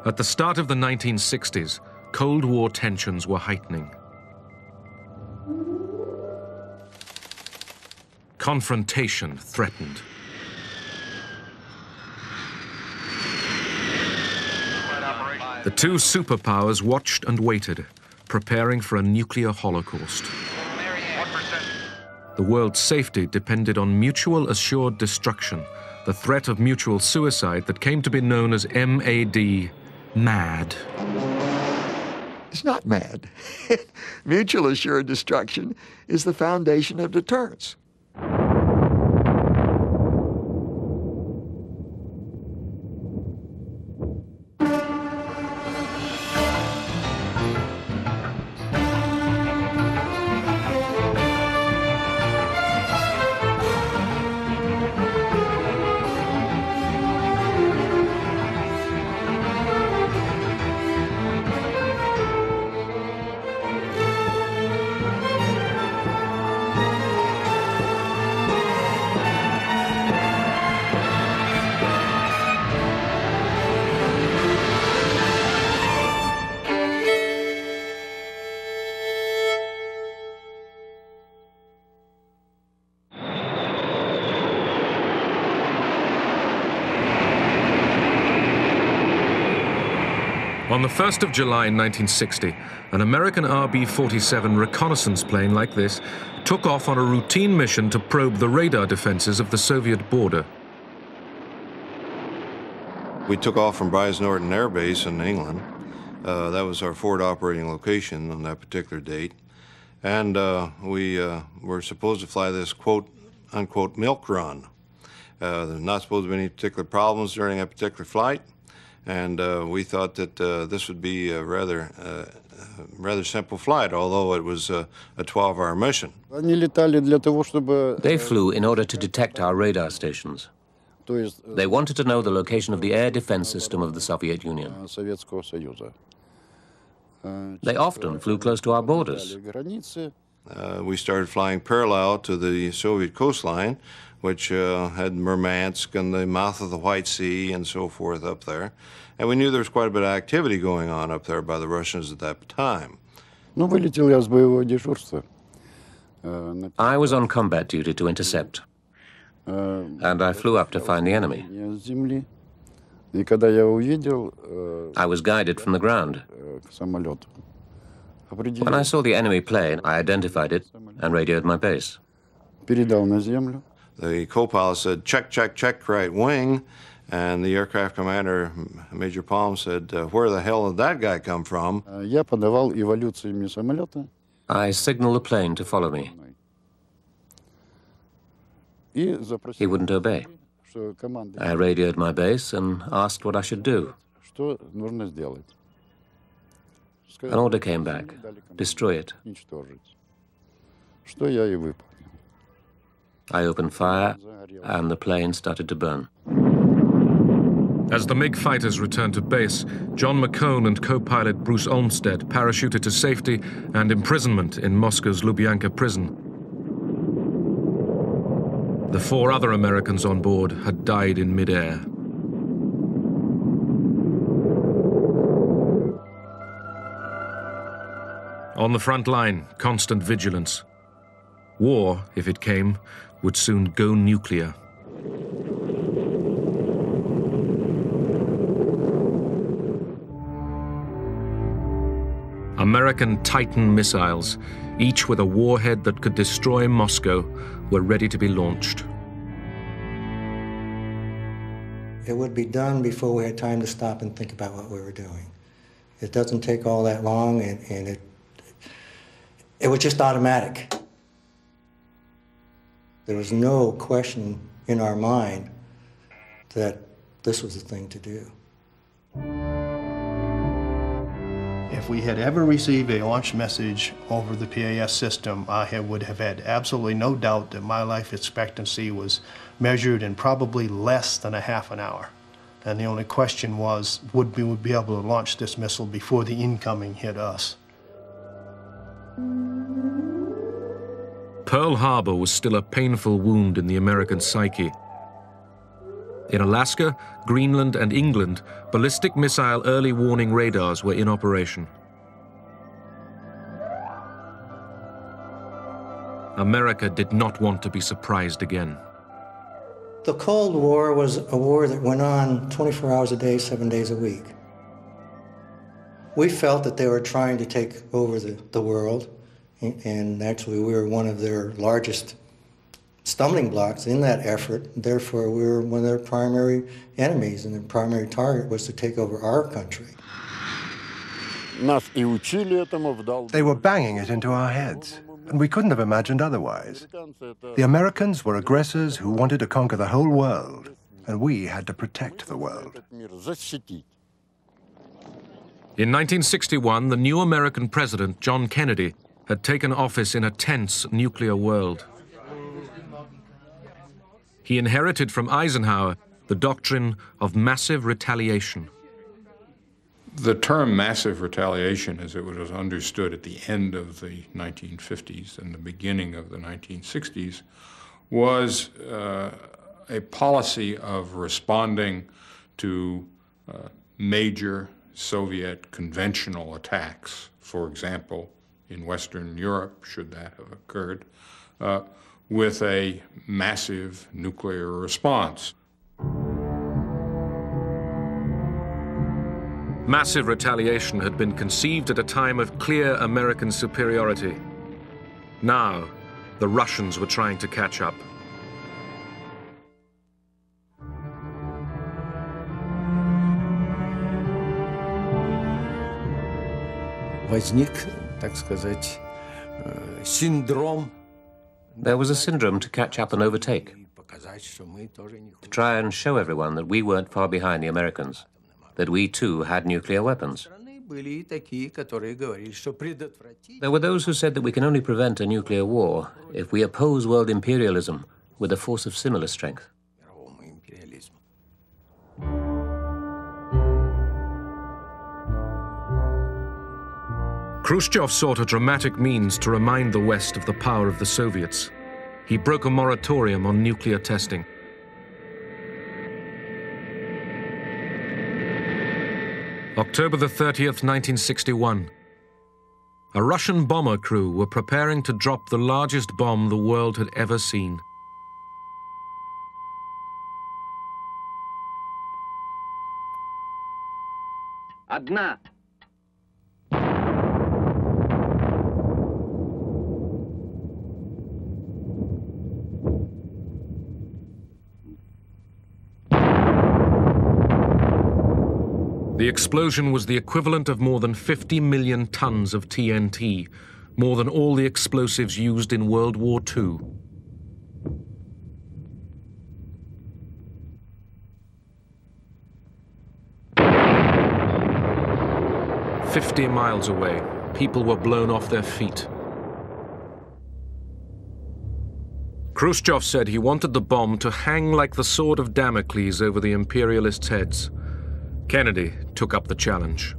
At the start of the 1960s, Cold War tensions were heightening. Confrontation threatened. The two superpowers watched and waited, preparing for a nuclear holocaust. The world's safety depended on mutual assured destruction, the threat of mutual suicide that came to be known as MAD, MAD. It's not mad. Mutual assured destruction is the foundation of deterrence. On the 1st of July 1960, an American RB-47 reconnaissance plane like this took off on a routine mission to probe the radar defenses of the Soviet border. We took off from Brize Norton Air Base in England. That was our forward operating location on that particular date. And we were supposed to fly this quote-unquote milk run. There's not supposed to be any particular problems during that particular flight. And we thought that this would be a rather simple flight, although it was a 12-hour mission. They flew in order to detect our radar stations. They wanted to know the location of the air defense system of the Soviet Union. They often flew close to our borders. We started flying parallel to the Soviet coastline, which had Murmansk and the mouth of the White Sea and so forth up there. And we knew there was quite a bit of activity going on up there by the Russians at that time. I was on combat duty to intercept, and I flew up to find the enemy. I was guided from the ground. When I saw the enemy plane, I identified it and radioed my base. The co-pilot said, check, check, check, right wing. And the aircraft commander, Major Palm, said, where the hell did that guy come from? I signaled the plane to follow me. He wouldn't obey. I radioed my base and asked what I should do. An order came back, destroy it. I opened fire, and the plane started to burn. As the MiG fighters returned to base, John McCone and co-pilot Bruce Olmsted parachuted to safety and imprisonment in Moscow's Lubyanka prison. The 4 other Americans on board had died in midair. On the front line, constant vigilance. War, if it came, would soon go nuclear. American Titan missiles, each with a warhead that could destroy Moscow, were ready to be launched. It would be done before we had time to stop and think about what we were doing. It doesn't take all that long, and it was just automatic. There was no question in our mind that this was the thing to do. If we had ever received a launch message over the PAS system, I would have had absolutely no doubt that my life expectancy was measured in probably less than a half an hour. And the only question was, would we be able to launch this missile before the incoming hit us? Pearl Harbor was still a painful wound in the American psyche. In Alaska, Greenland, and England, ballistic missile early warning radars were in operation. America did not want to be surprised again. The Cold War was a war that went on 24 hours a day, 7 days a week. We felt that they were trying to take over the world, and actually we were one of their largest stumbling blocks in that effort. Therefore, we were one of their primary enemies, and their primary target was to take over our country. They were banging it into our heads, and we couldn't have imagined otherwise. The Americans were aggressors who wanted to conquer the whole world, and we had to protect the world. In 1961, the new American president, John Kennedy, had taken office in a tense nuclear world. He inherited from Eisenhower the doctrine of massive retaliation. The term massive retaliation, as it was understood at the end of the 1950s and the beginning of the 1960s, was a policy of responding to major Soviet conventional attacks, for example, in Western Europe, should that have occurred, with a massive nuclear response. Massive retaliation had been conceived at a time of clear American superiority. Now, the Russians were trying to catch up. There was a syndrome to catch up and overtake, to try and show everyone that we weren't far behind the Americans, that we too had nuclear weapons. There were those who said that we can only prevent a nuclear war if we oppose world imperialism with a force of similar strength. Khrushchev sought a dramatic means to remind the West of the power of the Soviets. He broke a moratorium on nuclear testing. October the 30th, 1961. A Russian bomber crew were preparing to drop the largest bomb the world had ever seen. Одна. The explosion was the equivalent of more than 50 million tons of TNT, more than all the explosives used in World War II. "50 miles away, people were blown off their feet. Khrushchev said he wanted the bomb to hang like the sword of Damocles over the imperialists' heads. Kennedy took up the challenge.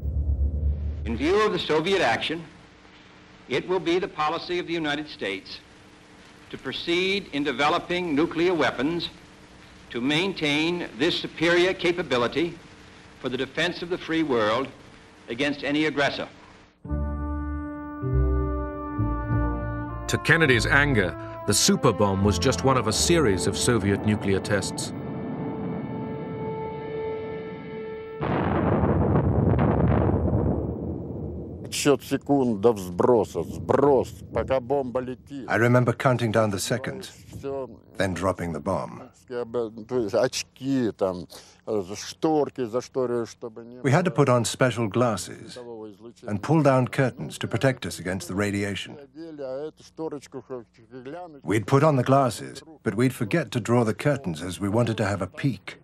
In view of the Soviet action, it will be the policy of the United States to proceed in developing nuclear weapons to maintain this superior capability for the defense of the free world against any aggressor. To Kennedy's anger, the super bomb was just one of a series of Soviet nuclear tests. I remember counting down the seconds, then dropping the bomb. We had to put on special glasses and pull down curtains to protect us against the radiation. We'd put on the glasses, but we'd forget to draw the curtains as we wanted to have a peek.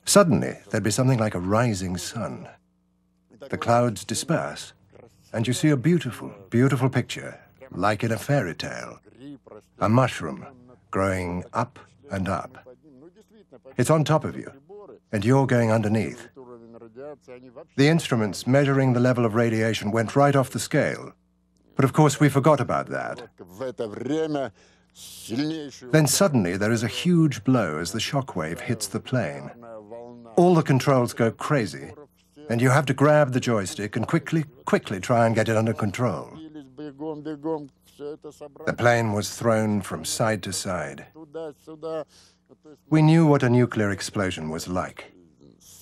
Suddenly, there'd be something like a rising sun. The clouds disperse, and you see a beautiful, beautiful picture, like in a fairy tale. A mushroom growing up and up. It's on top of you, and you're going underneath. The instruments measuring the level of radiation went right off the scale. But of course, we forgot about that. Then suddenly there is a huge blow as the shockwave hits the plane. All the controls go crazy, and you have to grab the joystick and quickly try and get it under control. The plane was thrown from side to side. We knew what a nuclear explosion was like.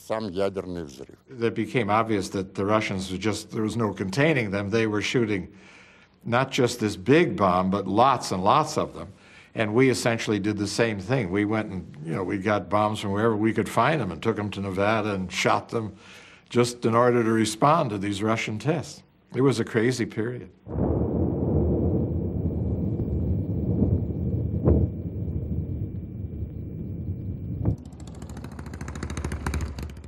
It became obvious that the Russians there was no containing them. They were shooting not just this big bomb, but lots and lots of them. And we essentially did the same thing. We went and, we got bombs from wherever we could find them and took them to Nevada and shot them just in order to respond to these Russian tests. It was a crazy period.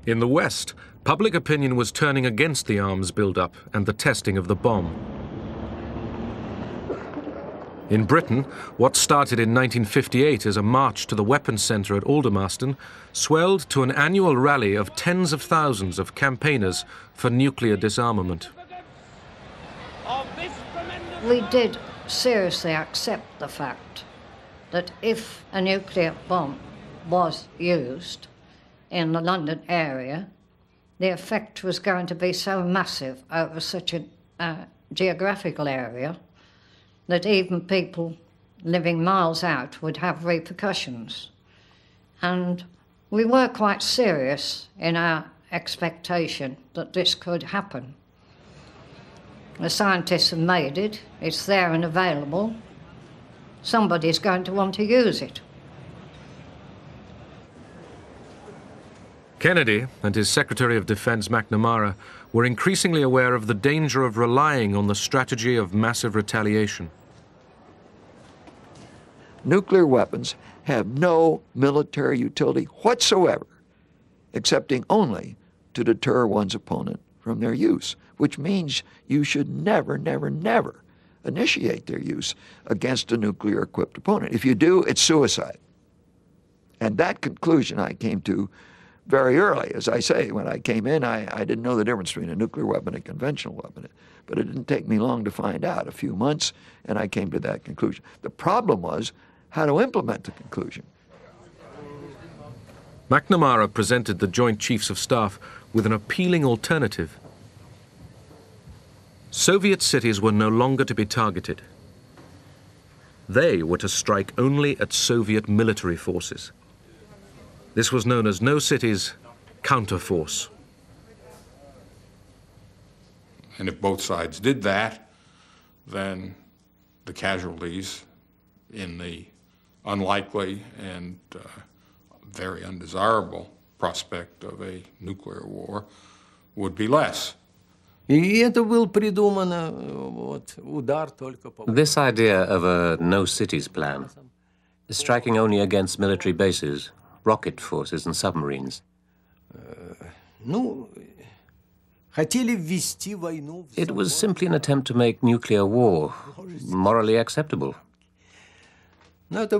In the West, public opinion was turning against the arms buildup and the testing of the bomb. In Britain, what started in 1958 as a march to the weapons centre at Aldermaston swelled to an annual rally of tens of thousands of campaigners for nuclear disarmament. We did seriously accept the fact that if a nuclear bomb was used in the London area, the effect was going to be so massive over such a geographical area that even people living miles out would have repercussions. And we were quite serious in our expectation that this could happen. The scientists have made it, it's there and available. Somebody's going to want to use it. Kennedy and his Secretary of Defense McNamara were increasingly aware of the danger of relying on the strategy of massive retaliation. Nuclear weapons have no military utility whatsoever, excepting only to deter one's opponent from their use, which means you should never, never, never initiate their use against a nuclear-equipped opponent. If you do, it's suicide. And that conclusion I came to very early. As I say, when I came in, I didn't know the difference between a nuclear weapon and a conventional weapon. But it didn't take me long to find out, a few months, and I came to that conclusion. The problem was how to implement the conclusion. McNamara presented the Joint Chiefs of Staff with an appealing alternative. Soviet cities were no longer to be targeted. They were to strike only at Soviet military forces. This was known as no cities, counterforce. And if both sides did that, then the casualties in the unlikely and very undesirable prospect of a nuclear war would be less. This idea of a no cities plan, striking only against military bases, rocket forces and submarines. It was simply an attempt to make nuclear war morally acceptable. It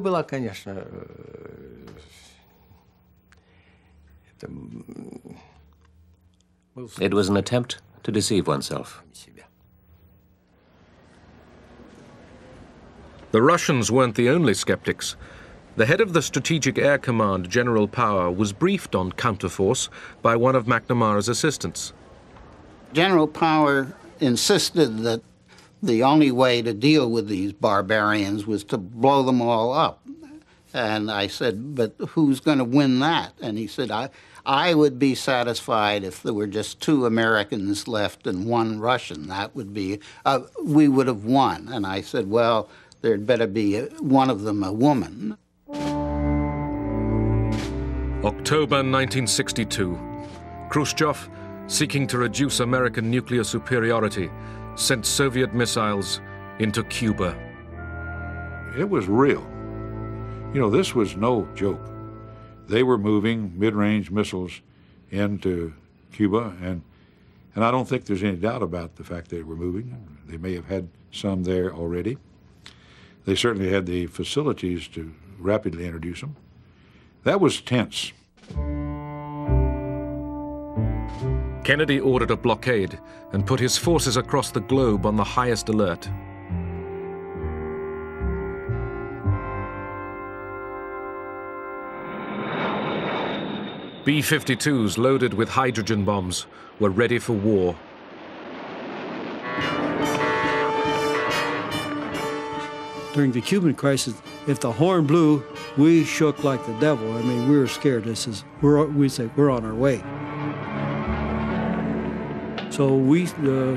was an attempt to deceive oneself. The Russians weren't the only skeptics. The head of the Strategic Air Command, General Power, was briefed on counterforce by one of McNamara's assistants. General Power insisted that the only way to deal with these barbarians was to blow them all up. And I said, but who's going to win that? And he said, I would be satisfied if there were just 2 Americans left and 1 Russian. That would be, we would have won. And I said, well, there'd better be one of them a woman. October 1962. Khrushchev, seeking to reduce American nuclear superiority, sent Soviet missiles into Cuba. It was real. You know, this was no joke. They were moving mid-range missiles into Cuba, and I don't think there's any doubt about the fact they were moving. They may have had some there already. They certainly had the facilities to rapidly introduce them. That was tense. Kennedy ordered a blockade and put his forces across the globe on the highest alert. B-52s loaded with hydrogen bombs were ready for war. During the Cuban crisis, if the horn blew, we shook like the devil. I mean, we were scared. We said, we're on our way. So we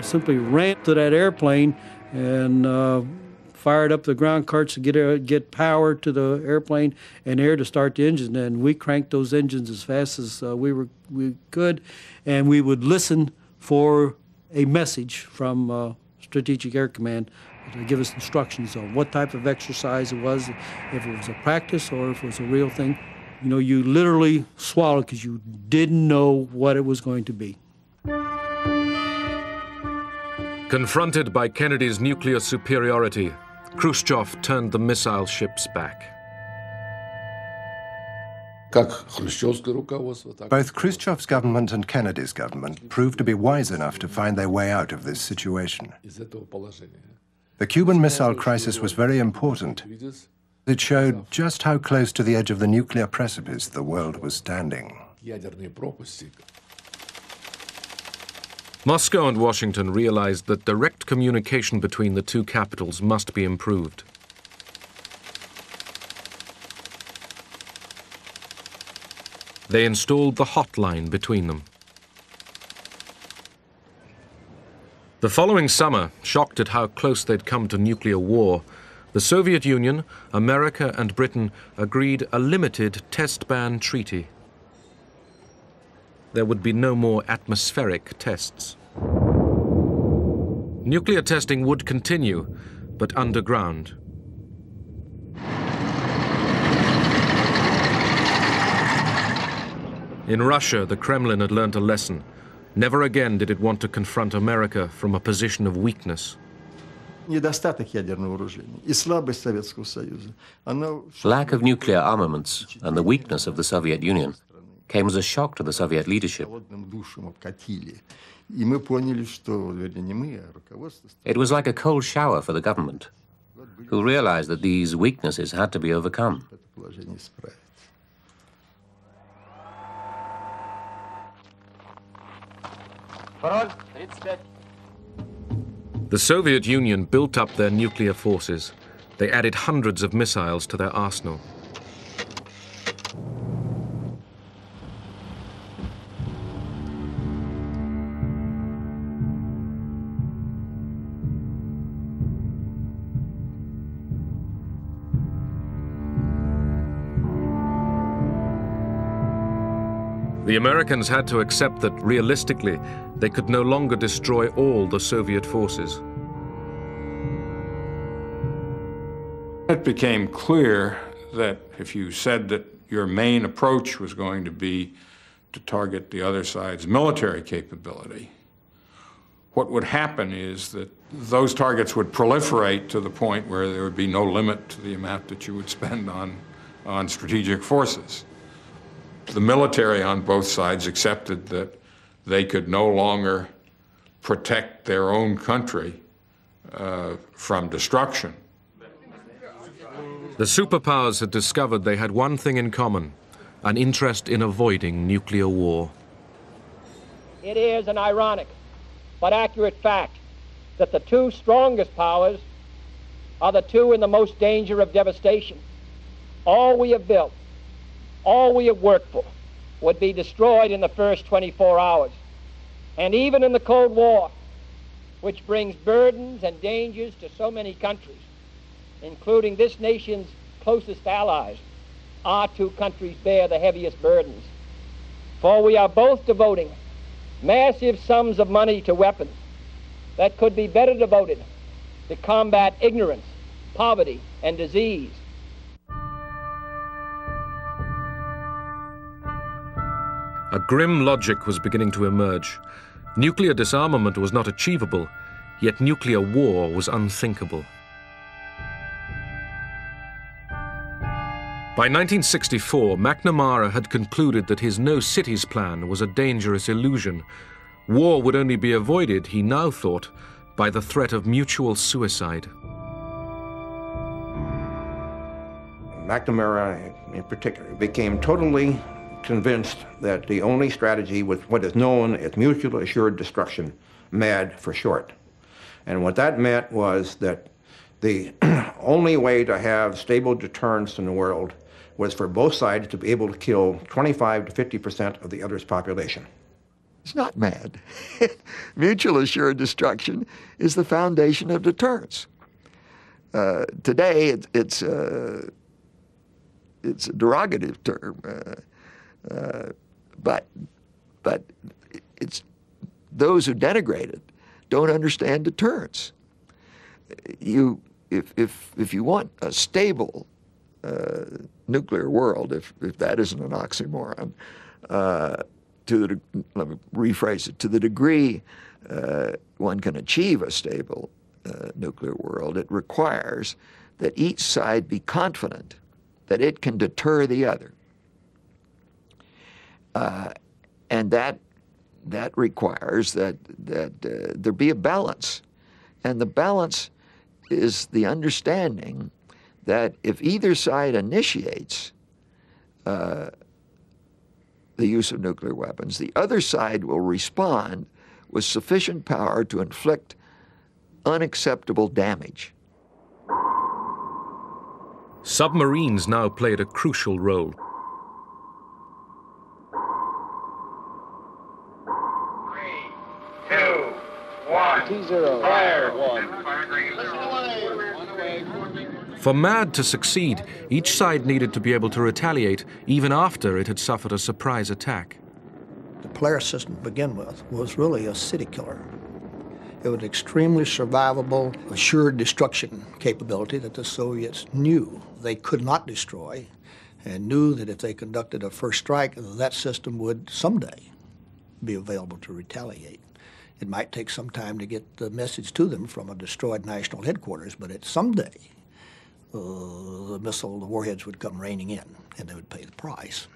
simply ran to that airplane and fired up the ground carts to get power to the airplane and air to start the engine. And we cranked those engines as fast as we could, and we would listen for a message from Strategic Air Command to give us instructions on what type of exercise it was, if it was a practice or if it was a real thing. You know, you literally swallowed because you didn't know what it was going to be. Confronted by Kennedy's nuclear superiority, Khrushchev turned the missile ships back. Both Khrushchev's government and Kennedy's government proved to be wise enough to find their way out of this situation. The Cuban Missile Crisis was very important. It showed just how close to the edge of the nuclear precipice the world was standing. Moscow and Washington realized that direct communication between the two capitals must be improved. They installed the hotline between them. The following summer, shocked at how close they'd come to nuclear war, the Soviet Union, America and Britain agreed a limited test ban treaty. There would be no more atmospheric tests. Nuclear testing would continue, but underground. In Russia, the Kremlin had learned a lesson. Never again did it want to confront America from a position of weakness. Lack of nuclear armaments and the weakness of the Soviet Union came as a shock to the Soviet leadership. It was like a cold shower for the government, who realized that these weaknesses had to be overcome. The Soviet Union built up their nuclear forces. They added hundreds of missiles to their arsenal. The Americans had to accept that, realistically, they could no longer destroy all the Soviet forces. It became clear that if you said that your main approach was going to be to target the other side's military capability, what would happen is that those targets would proliferate to the point where there would be no limit to the amount that you would spend on strategic forces. The military on both sides accepted that they could no longer protect their own country from destruction. The superpowers had discovered they had one thing in common, an interest in avoiding nuclear war. It is an ironic but accurate fact that the two strongest powers are the two in the most danger of devastation. All we have built, all we have worked for, would be destroyed in the first 24 hours. And even in the Cold War, which brings burdens and dangers to so many countries, including this nation's closest allies, our two countries bear the heaviest burdens. For we are both devoting massive sums of money to weapons that could be better devoted to combat ignorance, poverty, and disease. A grim logic was beginning to emerge. Nuclear disarmament was not achievable, yet nuclear war was unthinkable. By 1964, McNamara had concluded that his No Cities plan was a dangerous illusion. War would only be avoided, he now thought, by the threat of mutual suicide. McNamara, in particular, became totally convinced that the only strategy was what is known as mutually assured destruction, MAD for short. And what that meant was that the only way to have stable deterrence in the world was for both sides to be able to kill 25 to 50% of the other's population. It's not MAD. Mutual assured destruction is the foundation of deterrence. Today, it's a derogative term, but it's those who denigrate it don't understand deterrence. If you want a stable nuclear world, if that isn't an oxymoron, let me rephrase it, to the degree one can achieve a stable nuclear world, it requires that each side be confident that it can deter the other. And that requires that there be a balance. And the balance is the understanding that if either side initiates the use of nuclear weapons, the other side will respond with sufficient power to inflict unacceptable damage. Submarines now played a crucial role. 3, 2, 1. T0. Fire. 1. For MAD to succeed, each side needed to be able to retaliate even after it had suffered a surprise attack. The Polaris system to begin with was really a city killer. It was extremely survivable, assured destruction capability that the Soviets knew they could not destroy, and knew that if they conducted a first strike, that system would someday be available to retaliate. It might take some time to get the message to them from a destroyed national headquarters, but at someday, the warheads would come raining in, and they would pay the price.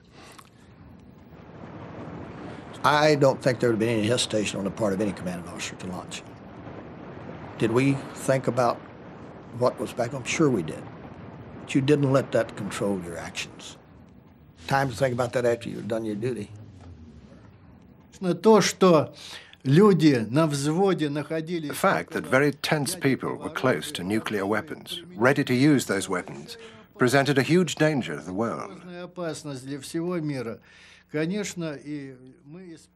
I don't think there would have been any hesitation on the part of any commanding officer to launch. Did we think about what was back home? Sure we did. But you didn't let that control your actions. Time to think about that after you've done your duty. The fact that very tense people were close to nuclear weapons, ready to use those weapons, presented a huge danger to the world. And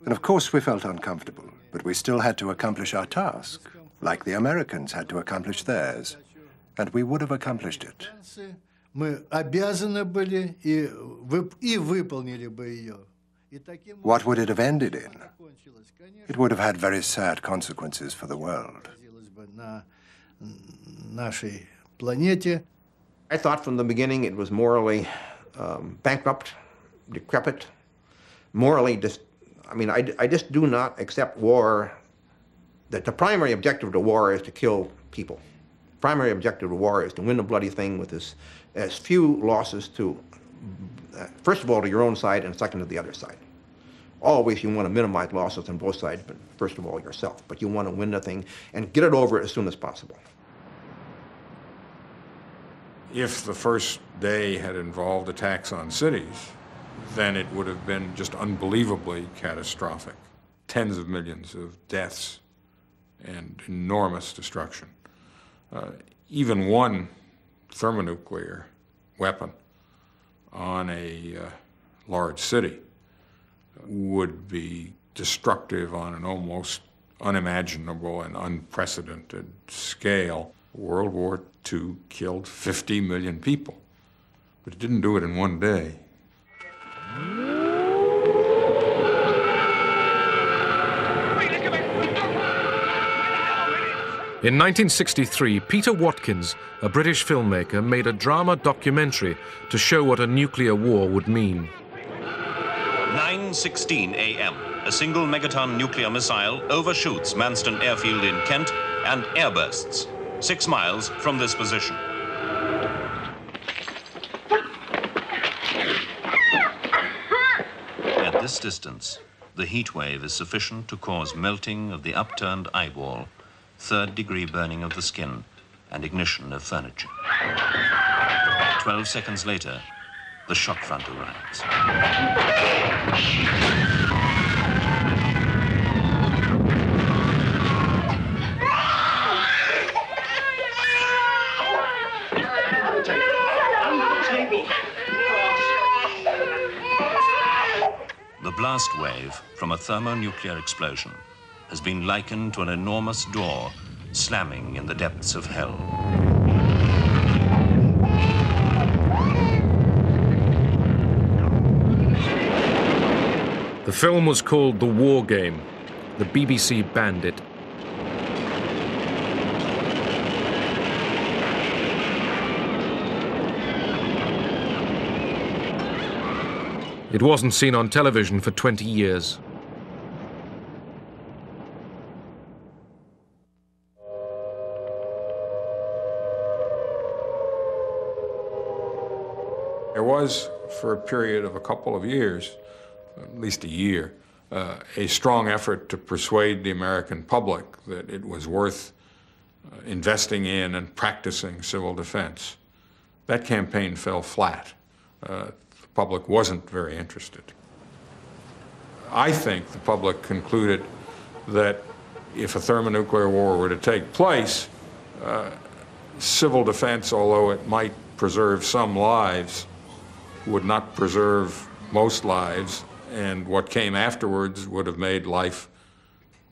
of course we felt uncomfortable, but we still had to accomplish our task, like the Americans had to accomplish theirs, and we would have accomplished it. What would it have ended in? It would have had very sad consequences for the world. I thought from the beginning it was morally bankrupt, decrepit, morally I just do not accept war, that the primary objective of the war is to kill people. Primary objective of war is to win the bloody thing with as few losses to, first of all, to your own side, and second to the other side. Always you want to minimize losses on both sides, but first of all yourself. But you want to win the thing and get it over as soon as possible. If the first day had involved attacks on cities, then it would have been just unbelievably catastrophic. Tens of millions of deaths and enormous destruction. Even one thermonuclear weapon on a large city would be destructive on an almost unimaginable and unprecedented scale. World War II killed 50 million people, but it didn't do it in one day. In 1963, Peter Watkins, a British filmmaker, made a drama documentary to show what a nuclear war would mean. 9:16 a.m. A single megaton nuclear missile overshoots Manston Airfield in Kent and airbursts 6 miles from this position. At this distance, the heat wave is sufficient to cause melting of the upturned eyeball, third-degree burning of the skin, and ignition of furniture. 12 seconds later, the shock front arrives. The blast wave from a thermonuclear explosion has been likened to an enormous door slamming in the depths of hell. The film was called The War Game. The BBC banned it. It wasn't seen on television for 20 years. There was, for a period of a couple of years, at least a year, a strong effort to persuade the American public that it was worth investing in and practicing civil defense. That campaign fell flat. The public wasn't very interested. I think the public concluded that if a thermonuclear war were to take place, civil defense, although it might preserve some lives, would not preserve most lives, and what came afterwards would have made life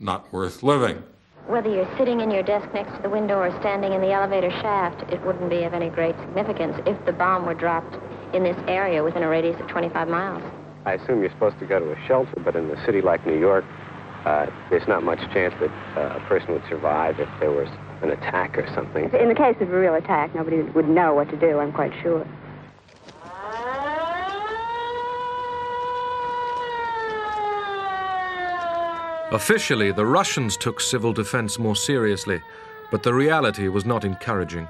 not worth living. Whether you're sitting in your desk next to the window or standing in the elevator shaft, it wouldn't be of any great significance if the bomb were dropped in this area within a radius of 25 miles. I assume you're supposed to go to a shelter, but in a city like New York, there's not much chance that a person would survive if there was an attack or something. In the case of a real attack, nobody would know what to do, I'm quite sure. Officially, the Russians took civil defense more seriously, but the reality was not encouraging.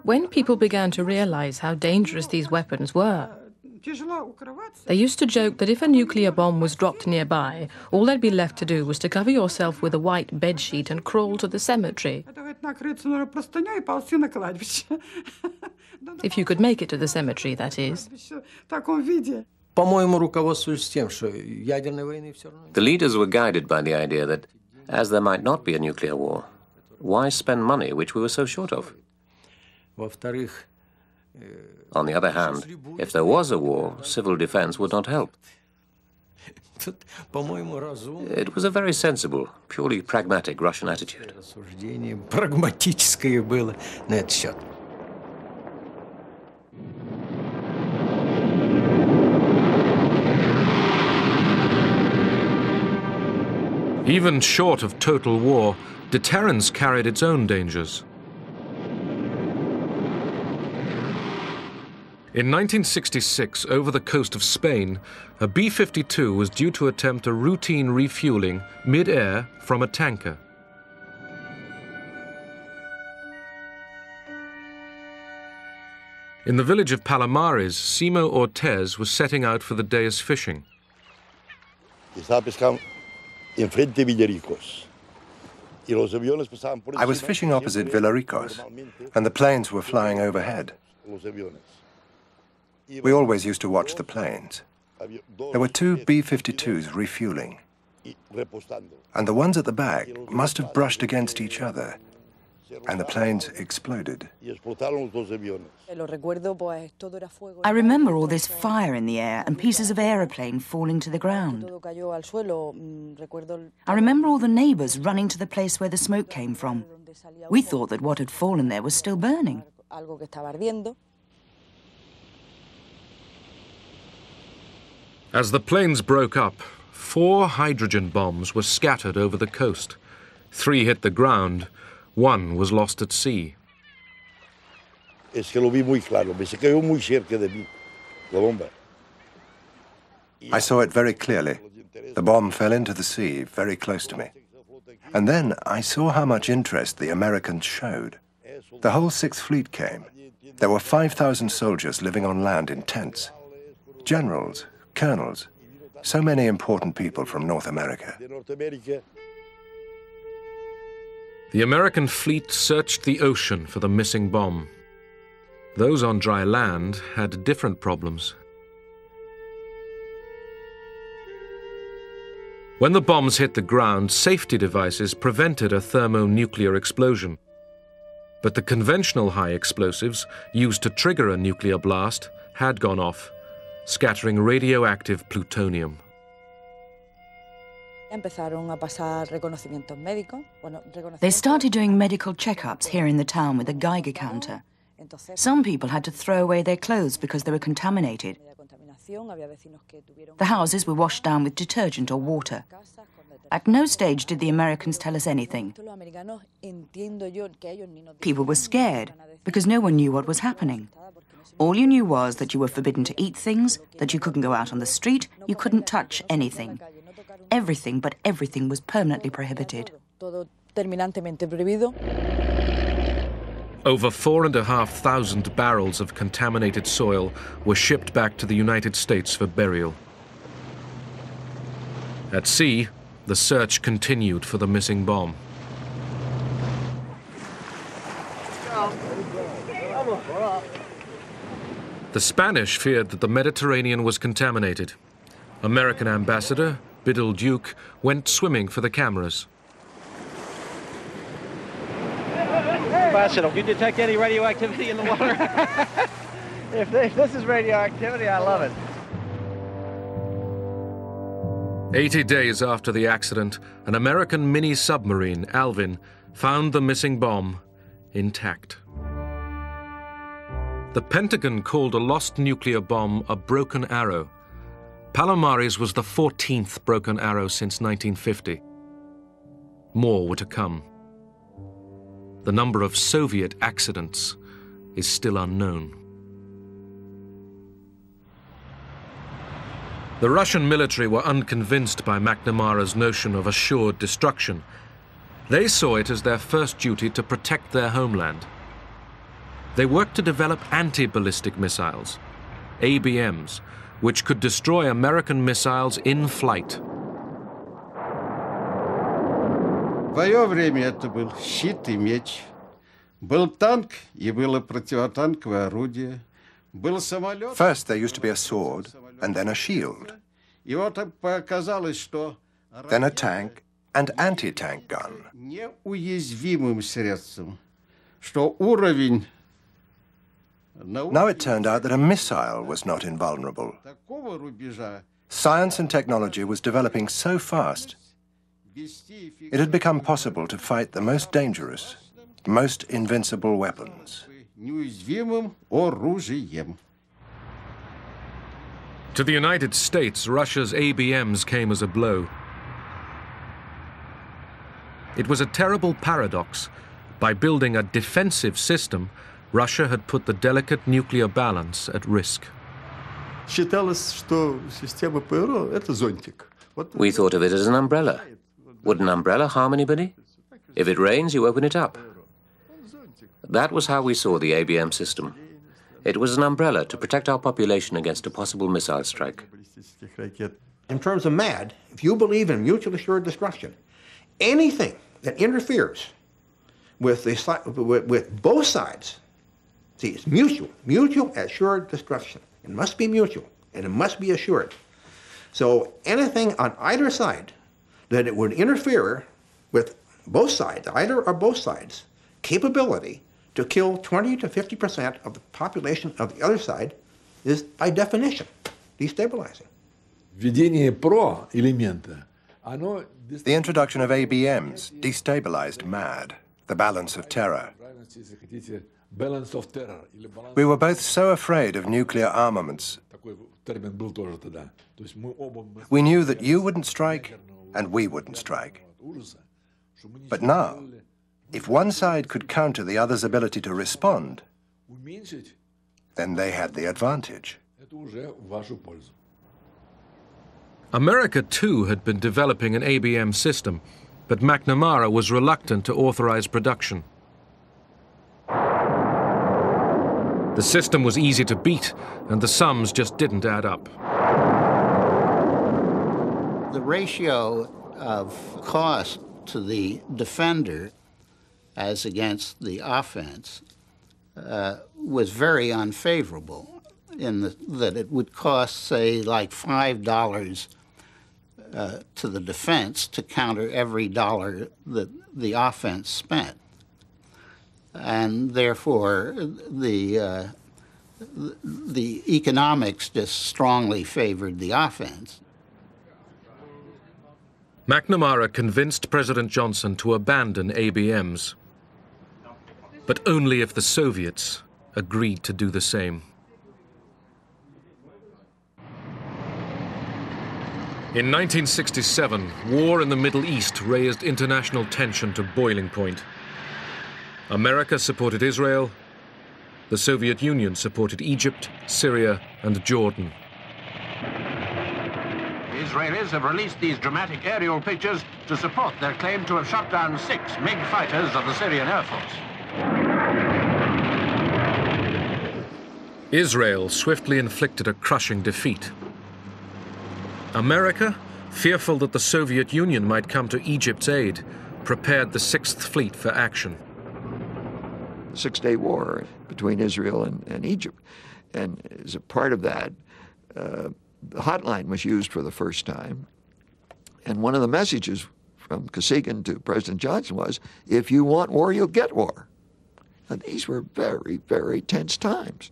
When people began to realize how dangerous these weapons were, they used to joke that if a nuclear bomb was dropped nearby, all they'd be left to do was to cover yourself with a white bedsheet and crawl to the cemetery. If you could make it to the cemetery, that is. The leaders were guided by the idea that, as there might not be a nuclear war, why spend money which we were so short of? On the other hand, if there was a war, civil defense would not help. It was a very sensible, purely pragmatic Russian attitude. Even short of total war, deterrence carried its own dangers. In 1966, over the coast of Spain, a B-52 was due to attempt a routine refueling mid-air from a tanker. In the village of Palomares, Simo Ortez was setting out for the day's fishing. I was fishing opposite Villaricos, and the planes were flying overhead. We always used to watch the planes. There were two B-52s refueling, and the ones at the back must have brushed against each other, and the planes exploded. I remember all this fire in the air and pieces of aeroplane falling to the ground. I remember all the neighbors running to the place where the smoke came from. We thought that what had fallen there was still burning. As the planes broke up, 4 hydrogen bombs were scattered over the coast. 3 hit the ground. 1 was lost at sea. I saw it very clearly. The bomb fell into the sea, very close to me. And then I saw how much interest the Americans showed. The whole Sixth Fleet came. There were 5,000 soldiers living on land in tents. Generals, colonels, so many important people from North America. The American fleet searched the ocean for the missing bomb. Those on dry land had different problems. When the bombs hit the ground, safety devices prevented a thermonuclear explosion. But the conventional high explosives used to trigger a nuclear blast had gone off, scattering radioactive plutonium. They started doing medical checkups here in the town with a Geiger counter. Some people had to throw away their clothes because they were contaminated. The houses were washed down with detergent or water. At no stage did the Americans tell us anything. People were scared because no one knew what was happening. All you knew was that you were forbidden to eat things, that you couldn't go out on the street, you couldn't touch anything. Everything but everything was permanently prohibited. Over 4,500 barrels of contaminated soil were shipped back to the United States for burial. At sea, the search continued for the missing bomb. The Spanish feared that the Mediterranean was contaminated. American ambassador, Biddle Duke, went swimming for the cameras. Ambassador, do you detect any radioactivity in the water? if this is radioactivity, I love it. 80 days after the accident, an American mini-submarine, Alvin, found the missing bomb intact. The Pentagon called a lost nuclear bomb a broken arrow. Palomares was the 14th broken arrow since 1950. More were to come. The number of Soviet accidents is still unknown. The Russian military were unconvinced by McNamara's notion of assured destruction. They saw it as their first duty to protect their homeland. They worked to develop anti-ballistic missiles, ABMs, which could destroy American missiles in flight. В свое время это был щит и меч. Был танк и было противотанковое орудие. Был самолет. First there used to be a sword, and then a shield. И вот показалось, что then a tank and anti-tank gun. Неуязвимым средством, что уровень. Now it turned out that a missile was not invulnerable. Science and technology was developing so fast, it had become possible to fight the most dangerous, most invincible weapons. To the United States, Russia's ABMs came as a blow. It was a terrible paradox. By building a defensive system, Russia had put the delicate nuclear balance at risk. We thought of it as an umbrella. Would an umbrella harm anybody? If it rains, you open it up. That was how we saw the ABM system. It was an umbrella to protect our population against a possible missile strike. In terms of MAD, if you believe in mutually assured destruction, anything that interferes with both sides, see, it's mutual assured destruction. It must be mutual, and it must be assured. So anything on either side that it would interfere with both sides, either or both sides, capability to kill 20 to 50% of the population of the other side is, by definition, destabilizing. The introduction of ABMs destabilized MAD, the balance of terror. We were both so afraid of nuclear armaments. We knew that you wouldn't strike and we wouldn't strike. But now, if one side could counter the other's ability to respond, then they had the advantage. America, too, had been developing an ABM system, but McNamara was reluctant to authorize production. The system was easy to beat, and the sums just didn't add up. The ratio of cost to the defender as against the offense was very unfavorable in that it would cost, say, like $5 to the defense to counter every dollar that the offense spent. And therefore, the economics just strongly favored the offense. McNamara convinced President Johnson to abandon ABMs, but only if the Soviets agreed to do the same. In 1967, war in the Middle East raised international tension to boiling point. America supported Israel. The Soviet Union supported Egypt, Syria, and Jordan. The Israelis have released these dramatic aerial pictures to support their claim to have shot down 6 MiG fighters of the Syrian Air Force. Israel swiftly inflicted a crushing defeat. America, fearful that the Soviet Union might come to Egypt's aid, prepared the 6th Fleet for action. Six-Day War between Israel and Egypt. And as a part of that, the hotline was used for the first time. And one of the messages from Kosygin to President Johnson was, if you want war, you'll get war. Now, these were very, very tense times.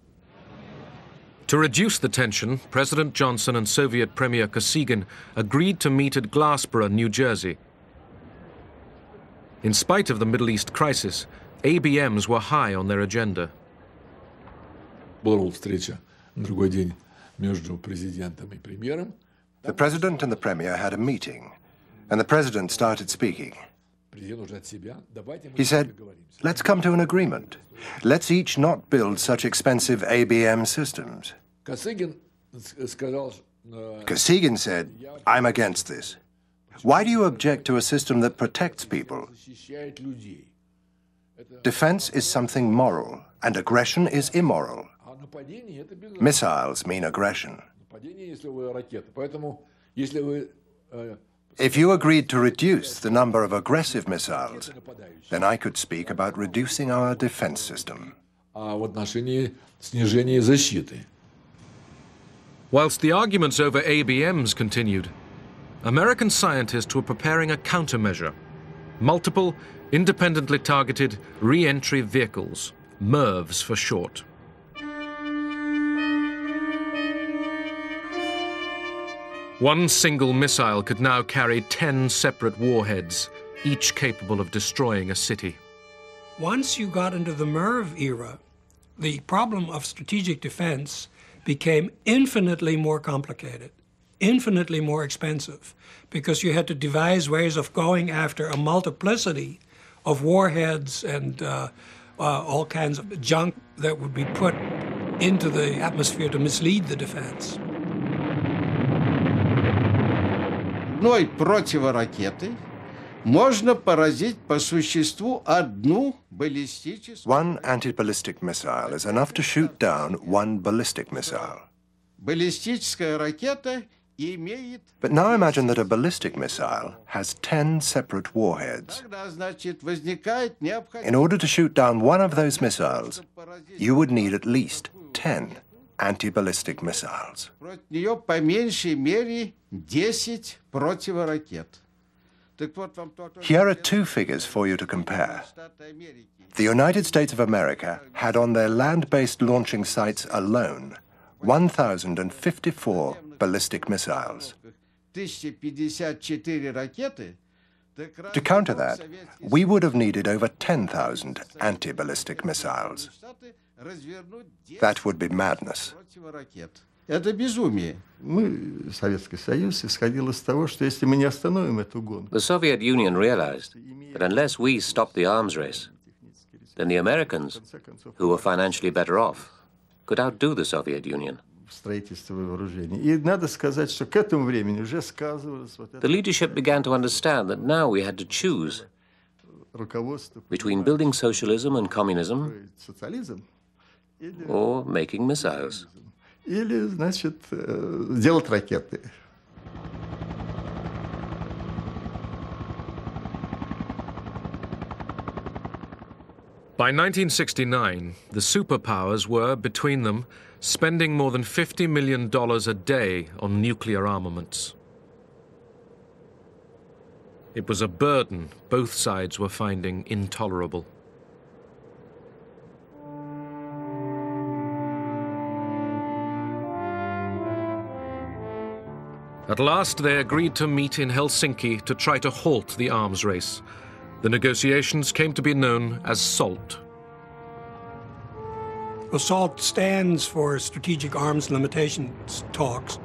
To reduce the tension, President Johnson and Soviet Premier Kosygin agreed to meet at Glassboro, New Jersey. In spite of the Middle East crisis, ABMs were high on their agenda. The president and the premier had a meeting, and the president started speaking. He said, let's come to an agreement. Let's each not build such expensive ABM systems. Kosygin said, I'm against this. Why do you object to a system that protects people? Defense is something moral, and aggression is immoral. Missiles mean aggression. If you agreed to reduce the number of aggressive missiles, then I could speak about reducing our defense system. Whilst the arguments over ABMs continued, American scientists were preparing a countermeasure: multiple, independently targeted re-entry vehicles, MIRVs for short. One single missile could now carry 10 separate warheads, each capable of destroying a city. Once you got into the MIRV era, the problem of strategic defense became infinitely more complicated, infinitely more expensive, because you had to devise ways of going after a multiplicity of warheads and all kinds of junk that would be put into the atmosphere to mislead the defense. Одной противоракетой можно поразить по существу одну баллистическую... One anti-ballistic missile is enough to shoot down one ballistic missile. Баллистическая ракета имеет... But now imagine that a ballistic missile has 10 separate warheads. Тогда, значит, возникает необходимость... In order to shoot down one of those missiles, you would need at least 10 anti-ballistic missiles. Против нее по меньшей мере 10 противоракет. Here are two figures for you to compare. The United States of America had on their land-based launching sites alone 1,054 ballistic missiles. To counter that, we would have needed over 10,000 anti-ballistic missiles. That would be madness. Это безумие. The Soviet Union realized that unless we stopped the arms race, then the Americans, who were financially better off, could outdo the Soviet Union. The leadership began to understand that now we had to choose between building socialism and communism or making missiles. Или, значит, делать ракеты. By 1969, the superpowers were, between them, spending more than $50 million a day on nuclear armaments. It was a burden both sides were finding intolerable. At last, they agreed to meet in Helsinki to try to halt the arms race. The negotiations came to be known as SALT. Well, SALT stands for Strategic Arms Limitations Talks.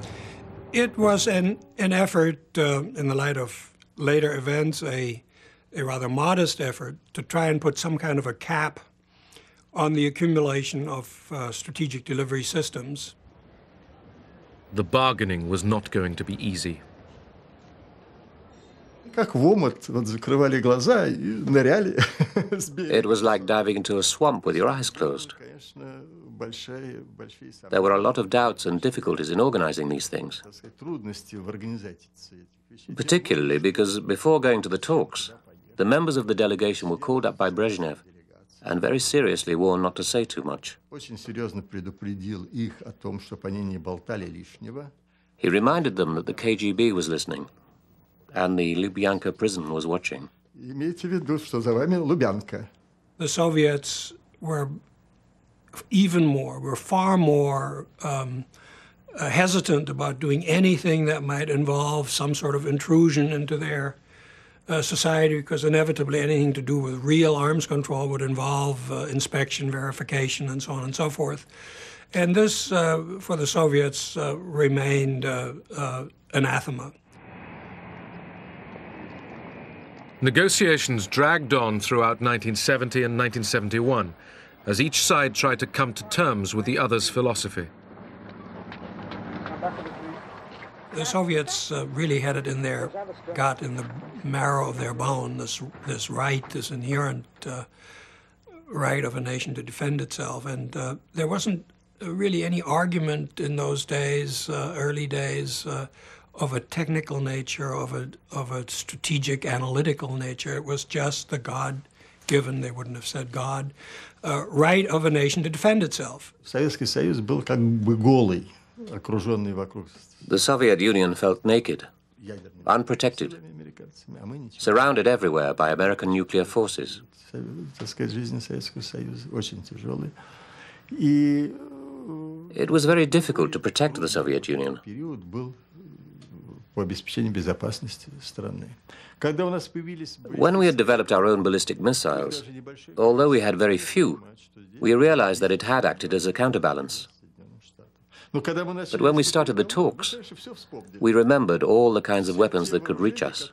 It was an effort, in the light of later events, a rather modest effort to try and put some kind of a cap on the accumulation of strategic delivery systems. The bargaining was not going to be easy. Как в омут, вот закрывали глаза и ныряли. It was like diving into a swamp with your eyes closed. There were a lot of doubts and difficulties in organizing these things, particularly because before going to the talks, the members of the delegation were called up by Brezhnev and very seriously warned not to say too much. He reminded them that the KGB was listening and the Lubyanka prison was watching. The Soviets were far more hesitant about doing anything that might involve some sort of intrusion into their society, because inevitably anything to do with real arms control would involve inspection, verification, and so on and so forth. And this, for the Soviets, remained anathema. Negotiations dragged on throughout 1970 and 1971, as each side tried to come to terms with the other's philosophy. The Soviets really had it in their gut, in the marrow of their bone, this right, this inherent right of a nation to defend itself. And there wasn't really any argument in those days, early days, of a technical nature, of a strategic, analytical nature. It was just the God-given, they wouldn't have said God, right of a nation to defend itself. Советский Союз был как бы голый, окруженный вокруг. The Soviet Union felt naked, unprotected, surrounded everywhere by American nuclear forces. It was very difficult to protect the Soviet Union. When we had developed our own ballistic missiles, although we had very few, we realized that it had acted as a counterbalance. But when we started the talks, we remembered all the kinds of weapons that could reach us.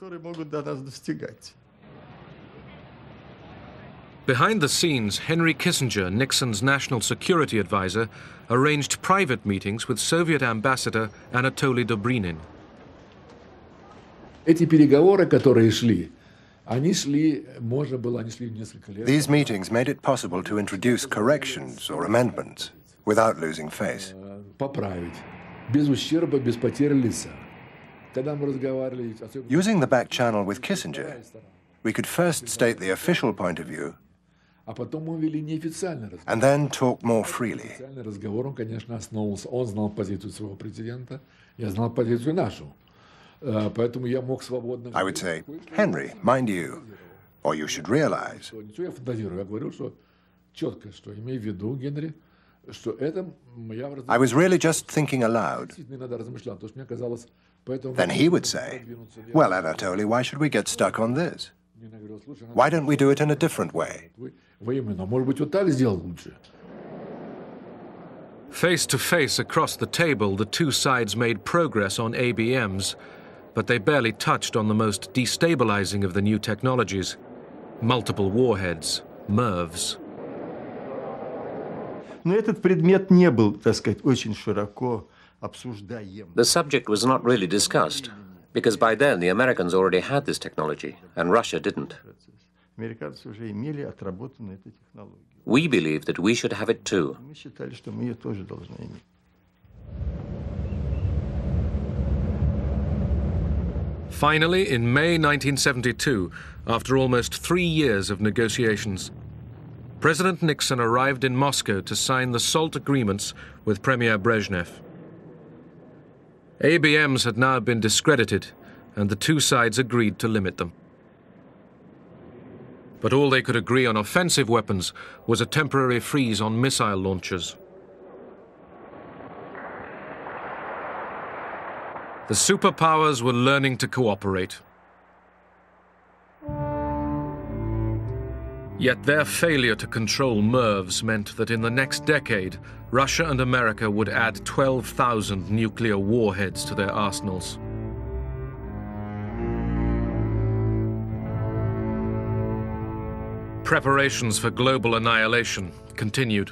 Behind the scenes, Henry Kissinger, Nixon's national security advisor, arranged private meetings with Soviet ambassador Anatoly Dobrinin. These meetings made it possible to introduce corrections or amendments without losing face. Using the back channel with Kissinger, we could first state the official point of view and then talk more freely. I would say, Henry, mind you, or you should realize. I was really just thinking aloud. Then he would say, well, Anatoly, why should we get stuck on this? Why don't we do it in a different way? Face to face across the table, the two sides made progress on ABMs, but they barely touched on the most destabilizing of the new technologies: multiple warheads, MIRVs. The subject was not really discussed, because by then the Americans already had this technology, and Russia didn't. We believed that we should have it too. Finally, in May 1972, after almost 3 years of negotiations, President Nixon arrived in Moscow to sign the SALT agreements with Premier Brezhnev. ABMs had now been discredited, and the two sides agreed to limit them. But all they could agree on offensive weapons was a temporary freeze on missile launchers. The superpowers were learning to cooperate. Yet their failure to control MIRVs meant that in the next decade, Russia and America would add 12,000 nuclear warheads to their arsenals. Preparations for global annihilation continued.